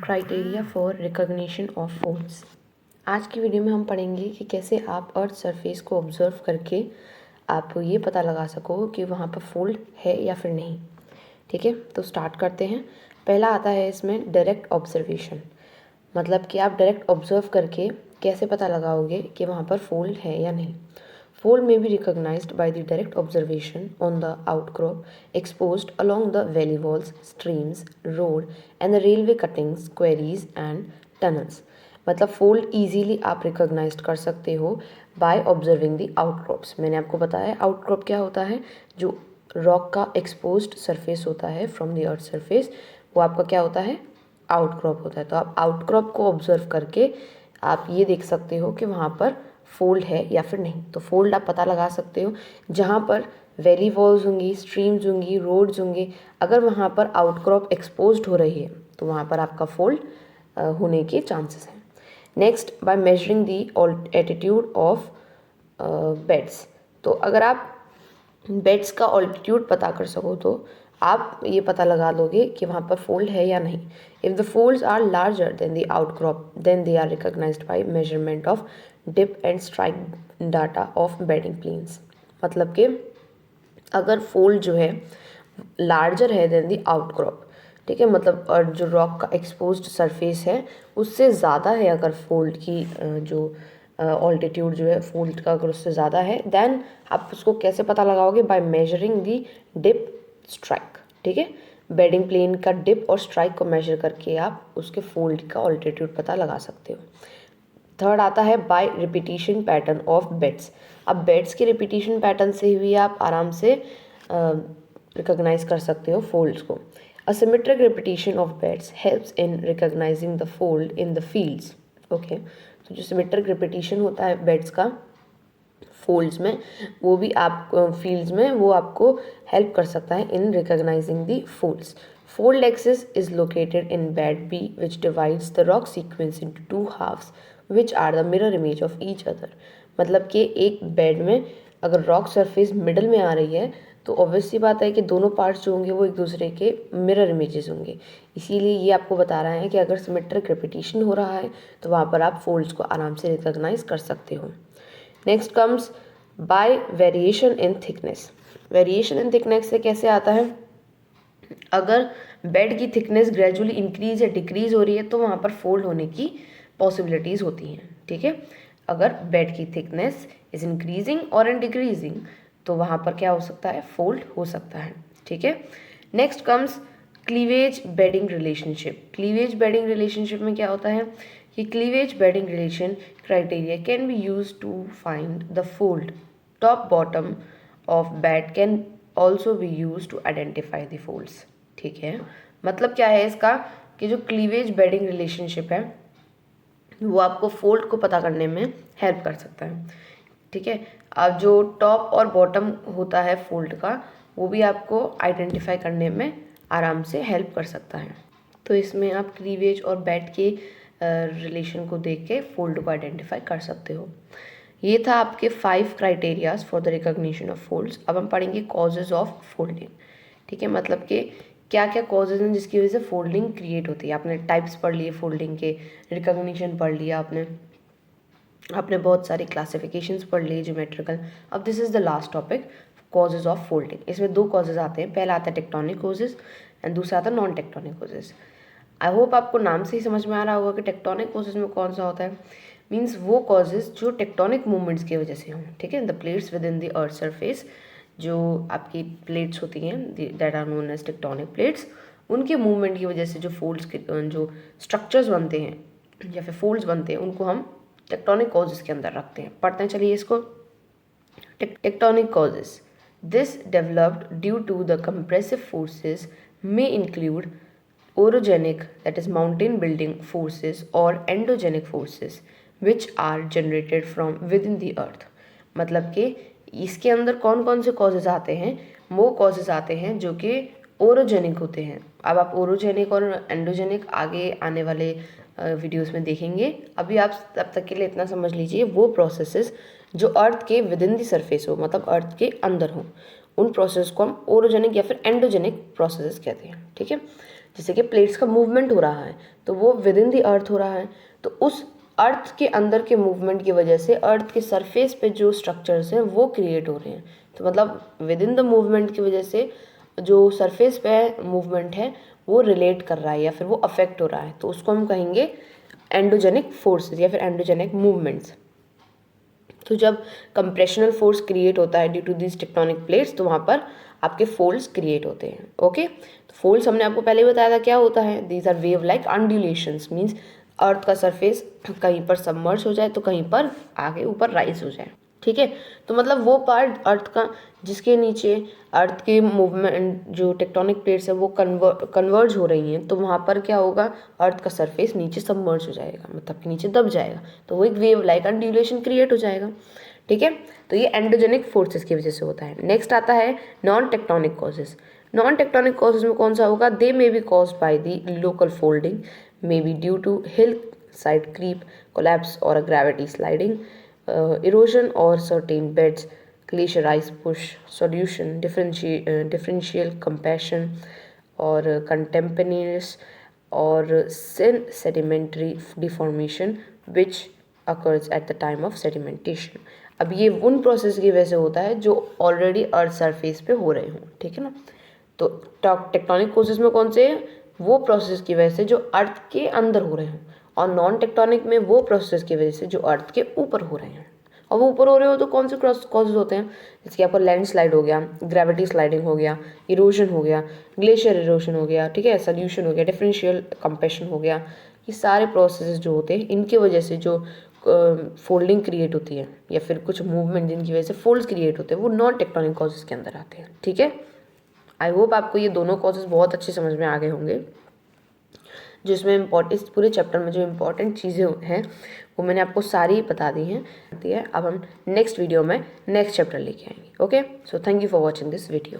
Criteria for recognition of folds. आज की video में हम पढ़ेंगे कि कैसे आप अर्थ सरफेस को ऑब्जर्व करके आप ये पता लगा सको कि वहाँ पर फोल्ड है या फिर नहीं। ठीक है, तो स्टार्ट करते हैं। पहला आता है इसमें डायरेक्ट ऑब्जर्वेशन, मतलब कि आप डायरेक्ट ऑब्जर्व करके कैसे पता लगाओगे कि वहाँ पर फोल्ड है या नहीं। Fold may be recognized by the direct observation on the outcrop exposed along the valley walls, streams, road and the railway cuttings, quarries and tunnels. मतलब फोल्ड इजीली आप रिकॉग्नाइज कर सकते हो बाय ऑब्जर्विंग द आउटक्रॉप्स। मैंने आपको बताया outcrop क्या होता है, जो रॉक का एक्सपोज्ड सरफेस होता है फ्रॉम द अर्थ सरफेस, वो आपका क्या होता है, आउटक्रॉप होता है। तो आप आउटक्रॉप को ऑब्जर्व करके आप ये देख सकते हो कि वहाँ पर फोल्ड है या फिर नहीं। तो फोल्ड आप पता लगा सकते हो जहाँ पर वैली वॉल्स होंगी, स्ट्रीम्स होंगी, रोड्स होंगे, अगर वहाँ पर आउटक्रॉप एक्सपोज्ड हो रही है तो वहाँ पर आपका फोल्ड होने के चांसेस हैं। Next, by measuring the altitude of beds. तो अगर आप बेड्स का ऑल्टीट्यूड पता कर सको तो आप ये पता लगा लोगे कि वहाँ पर फोल्ड है या नहीं। If the folds are larger than the outcrop then they are recognised by measurement of dip and strike data of bedding planes. मतलब कि अगर फोल्ड जो है लार्जर है देन द आउटक्रॉप, ठीक है, मतलब और जो रॉक का एक्सपोज्ड सरफेस है उससे ज़्यादा है, अगर फोल्ड की जो ऑल्टीट्यूड जो है फोल्ड का अगर उससे ज़्यादा है, देन आप उसको कैसे पता लगाओगे, by measuring the dip strike. ठीक है, बेडिंग प्लेन का डिप और स्ट्राइक को मेजर करके आप उसके फोल्ड का ऑल्टीट्यूड पता लगा सकते हो। थर्ड आता है by repetition pattern of beds. अब बेड्स के रिपीटिशन पैटर्न से भी आप आराम से रिकॉग्नाइज कर सकते हो फोल्ड्स को। A symmetric repetition of beds helps in recognizing the fold in the fields. Okay, तो जो सिमेट्रिक रिपीटिशन होता है बेड्स का फोल्ड्स में, वो भी आप फील्ड्स में वो आपको हेल्प कर सकता है in recognizing the folds. Fold axis is located in bed B which divides the rock sequence into two halves which are the mirror image of each other. मतलब कि एक बेड में अगर रॉक सरफेस मिडल में आ रही है तो obvious सी बात है कि दोनों पार्ट्स जो होंगे वो एक दूसरे के मिरर इमेजेस होंगे। इसीलिए ये आपको बता रहा है कि अगर सिमेट्रिक रिपीटिशन हो रहा है तो वहाँ पर आप फोल्ड्स को आराम से रिकॉग्नाइज कर सकते हो। Next comes by variation in thickness. Variation in thickness से कैसे आता है, अगर बेड की थिकनेस ग्रेजुअली इंक्रीज या डिक्रीज हो रही है तो वहाँ पर फोल्ड होने की पॉसिबिलिटीज़ होती हैं। ठीक है, अगर बेड की थिकनेस इज इंक्रीजिंग और इन डिक्रीजिंग तो वहाँ पर क्या हो सकता है, फोल्ड हो सकता है। ठीक है, next comes cleavage bedding relationship. Cleavage bedding relationship में क्या होता है कि cleavage bedding relation criteria can be use to find the fold. Top bottom of bed can also be use to identify the folds. ठीक है, मतलब क्या है इसका कि जो क्लीवेज बेडिंग रिलेशनशिप है वो आपको फोल्ड को पता करने में हेल्प कर सकता है। ठीक है, अब जो टॉप और बॉटम होता है फोल्ड का वो भी आपको आइडेंटिफाई करने में आराम से हेल्प कर सकता है। तो इसमें आप क्लीवेज और बेड के रिलेशन को देख के फोल्ड को आइडेंटिफाई कर सकते हो। ये था आपके 5 criterias for the recognition of folds. अब हम पढ़ेंगे कॉजेज ऑफ फोल्डिंग। ठीक है, मतलब कि क्या क्या कॉजेज हैं जिसकी वजह से फोल्डिंग क्रिएट होती है। आपने टाइप्स पढ़ लिए फोल्डिंग के, रिकॉग्निशन पढ़ लिया आपने बहुत सारी क्लासिफिकेशंस पढ़ ली ज्योमेट्रिकल। अब this is the last topic, causes of folding. इसमें 2 कॉजेज आते हैं, पहला आता है टेक्टोनिक कॉजेज एंड दूसरा आता है non tectonic causes. I hope आपको नाम से ही समझ में आ रहा होगा कि टेक्टोनिक कॉजेज में कौन सा होता है। मीन्स वो कॉजेज जो टेक्टोनिक मूवमेंट्स की वजह से हों। ठीक है, the plates within the earth surface, जो आपकी प्लेट्स होती हैं that are known as tectonic plates, उनके मूवमेंट की वजह से जो फोल्ड्स के जो स्ट्रक्चर्स बनते हैं या फिर फोल्ड्स बनते हैं उनको हम टेक्टोनिक कॉजेज के अंदर रखते हैं। पढ़ते हैं चलिए इसको। Tectonic causes, this developed due to the compressive forces may include orogenic, that is mountain building forces, or endogenic forces which are generated from within the earth। मतलब कि इसके अंदर कौन कौन से कॉजेज आते हैं, वो कॉजेज आते हैं जो कि ओरोजेनिक होते हैं। अब आप ओरोजेनिक और एंडोजेनिक आगे आने वाले वीडियोस में देखेंगे। अभी आप तब तक के लिए इतना समझ लीजिए, वो प्रोसेसेस जो अर्थ के विद इन दी सरफेस हो, मतलब अर्थ के अंदर हो, उन प्रोसेस को हम ओरोजेनिक या फिर एंडोजेनिक प्रोसेसेस कहते हैं। ठीक है, जैसे कि प्लेट्स का मूवमेंट हो रहा है तो वो विद इन द अर्थ हो रहा है, तो उस अर्थ के अंदर के मूवमेंट की वजह से अर्थ के सरफेस पे जो स्ट्रक्चर्स हैं वो क्रिएट हो रहे हैं। तो मतलब विद इन द मूवमेंट की वजह से जो सरफेस पे मूवमेंट है वो रिलेट कर रहा है या फिर वो अफेक्ट हो रहा है, तो उसको हम कहेंगे एंडोजेनिक फोर्सेस या फिर एंडोजेनिक मूवमेंट्स। तो जब कंप्रेशनल फोर्स क्रिएट होता है due to this tectonic plates तो वहाँ पर आपके फोल्ड्स क्रिएट होते हैं। ओके, तो फोल्ड्स हमने आपको पहले ही बताया था क्या होता है, these are wave like undulations, means earth का सरफेस कहीं पर सबमर्ज हो जाए तो कहीं पर आगे ऊपर राइज हो जाए। ठीक है, तो मतलब वो पार्ट अर्थ का जिसके नीचे अर्थ के मूवमेंट जो टेक्टोनिक प्लेट्स है वो कन्वर्ज हो रही हैं, तो वहाँ पर क्या होगा, अर्थ का सरफेस नीचे सबमर्ज हो जाएगा, मतलब कि नीचे दब जाएगा, तो वो एक वेव लाइक अंडुलेशन क्रिएट हो जाएगा। ठीक है, तो ये एंडोजेनिक फोर्सेस की वजह से होता है। नेक्स्ट आता है non tectonic causes. Non tectonic causes में कौन सा होगा, they may be caused by the local folding, may be due to hillside creep, collapse और a gravity sliding, erosion or certain beds, glacier ice push, solution, differential compression or contemporaneous or sedimentary deformation which occurs at the time of sedimentation। अब ये उन process की वजह से होता है जो ऑलरेडी अर्थ सरफेस पे हो रहे हों। ठीक है ना, तो टेक्टोनिक कोर्सेज में कौन से, वो प्रोसेस की वजह से जो अर्थ के अंदर हो रहे हों, और नॉन टेक्टोनिक में वो प्रोसेस की वजह से जो अर्थ के ऊपर हो रहे हैं। और वो ऊपर हो रहे हो तो कौन से कॉजेज होते हैं, जैसे कि आपका लैंड स्लाइड हो गया, ग्रेविटी स्लाइडिंग हो गया, इरोजन हो गया, ग्लेशियर इरोजन हो गया, ठीक है, सॉल्यूशन हो गया, डिफरेंशियल कंप्रेशन हो गया। ये सारे प्रोसेस जो होते हैं इनकी वजह से जो फोल्डिंग क्रिएट होती है या फिर कुछ मूवमेंट जिनकी वजह से फोल्ड्स क्रिएट होते हैं वो नॉन टेक्टोनिक कॉजेज के अंदर आते हैं। ठीक है, आई होप आपको ये दोनों कॉजेज बहुत अच्छे समझ में आ गए होंगे। जो इसमें इस पूरे चैप्टर में जो इम्पोर्टेंट चीज़ें हैं वो मैंने आपको सारी बता दी हैं। अब हम नेक्स्ट वीडियो में नेक्स्ट चैप्टर लेके आएंगे। Okay, so thank you for watching this video.